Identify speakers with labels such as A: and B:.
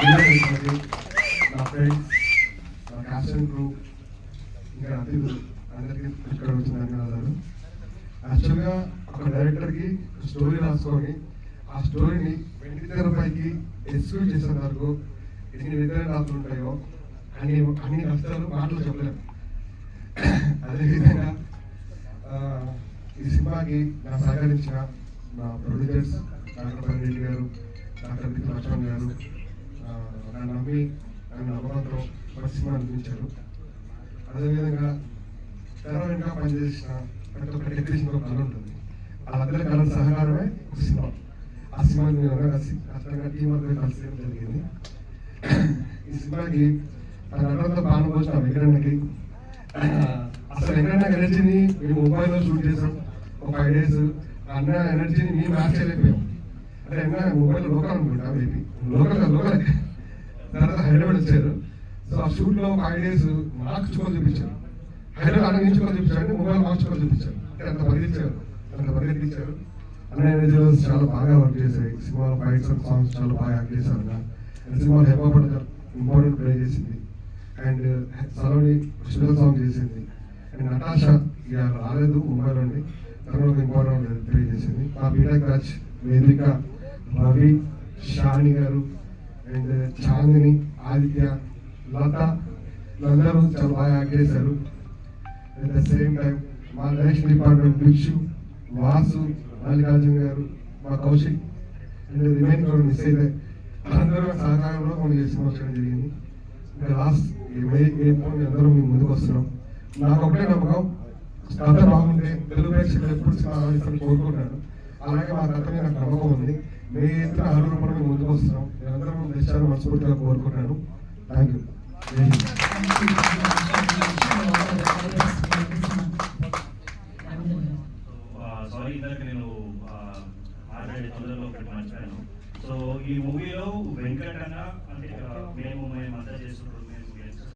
A: నా ఫ్రెండ్స్, నా caption crew, ఇంకా అతిథులు అందరికీ ఇక్కడ వచ్చిన ధన్యవాదాలు. యాక్చువల్గా ఒక డైరెక్టర్కి స్టోరీ రాసుకొని ఆ స్టోరీని వెండితెరపైకి ఎక్స్క్యూట్ చేసే వరకు ఎన్ని వ్యతిరేకాలు ఉంటాయో అన్ని కష్టాలు మాటలు చెప్పలేము. అదేవిధంగా ఈ సినిమాకి నా సహకరించిన నా ప్రొడ్యూసర్స్ డాక్టర్ పనిరెడ్డి గారు, డాక్టర్ వి లక్ష్మణ్ గారు నన్ను నమ్మి నన్ను నమ్మకంతో ప్రతి సినిమా అనిపించారు. అదేవిధంగా తెర వెనుక పనిచేసిన ప్రతి ఒక్క టెక్నీషియన్ ఒక కళ ఉంటుంది. వాళ్ళందరి కళల సహకారమే ఒక సినిమా. ఆ సినిమాని కష్టంగా టీం వర్క్ కలిసి జరిగింది. ఈ సినిమాకి తన నటనతో ప్రాణం పోసిన వెంకటన్నకి, అసలు వెంకటన్న ఎనర్జీని మేము ముంబైలో షూట్ చేసాం ఒక 5 days. అన్న ఎనర్జీని మేము మ్యాచ్ చేయలేకపోయాం. అంటే అన్న ముంబైలో లోకల్ అనుకుంటా, మేబీ లోకల్ తర్వాత హైదరాబాద్ వచ్చారు. సో ఆ షూట్లో 5 days నాకు చుక్కలు చూపించారు. హైదరాబాద్ అన్న చుక్కలు చూపించారు, ముంబైలో మాకు చుక్కలు చూపించారు. అంటే అంత పరిగెత్తించారు. అన్న ఎనర్జీలో చాలా బాగా వర్క్ చేశాయి. సినిమాలో ఫైట్స్ అండ్ సాంగ్స్ చాలా బాగా యాక్ట్ చేశారు అన్న. సినిమాలో హెల్ప్ ఇంపార్టెంట్ ప్లే చేసింది. అండ్ సలోని స్పెషల్ సాంగ్ చేసింది. అండ్ నటాషా ఇక రాలేదు ముంబైలో ఉండి, తను ఒక ఇంపార్టెంట్ ప్లే చేసింది. మా బీటెక్ బ్యాచ్ వేదిక, రవి, షాని గారు అండ్ చాందిని, ఆదిత్య, లత వీళ్ళందరూ చాలా బాగా యాక్ట్ చేశారు. అట్ ద సేమ్ టైం మా డైరెక్షన్ డిపార్ట్మెంట్ భిక్షు, వాసు, మల్లికార్జున్ గారు, మా కౌశిక్ అండ్ రిమైనింగ్ కూడా మిస్ అయితే అందరూ సహకారంలో మనం సినిమా చేయడం జరిగింది. ఇంకా లాస్ట్ అందరూ మేము ముందుకు వస్తున్నాం. నాకు ఒకటే నమ్మకం, కథ బాగుంటే తెలుగు ప్రేక్షకులు ఎప్పుడు సినిమా ఆలోచిస్తారని కోరుకుంటున్నాను. అలాగే మా కథ మీద నాకు నమ్మకం ఉంది. మీ ఎత్తున ఆరోగ్యం కూడా మేము ముందుకు వస్తున్నాం. మేమందరం దేశాన్ని మనస్ఫూర్తిగా కోరుకుంటున్నాను. Thank you.
B: సారీ, ఇందాక నేను ఆల్రెడీ తొందరలో ఒకటి మర్చిపోయాను. సో ఈ మూవీలో వెంకటన్న అంటే మేమంతా చేస్తుంటాం.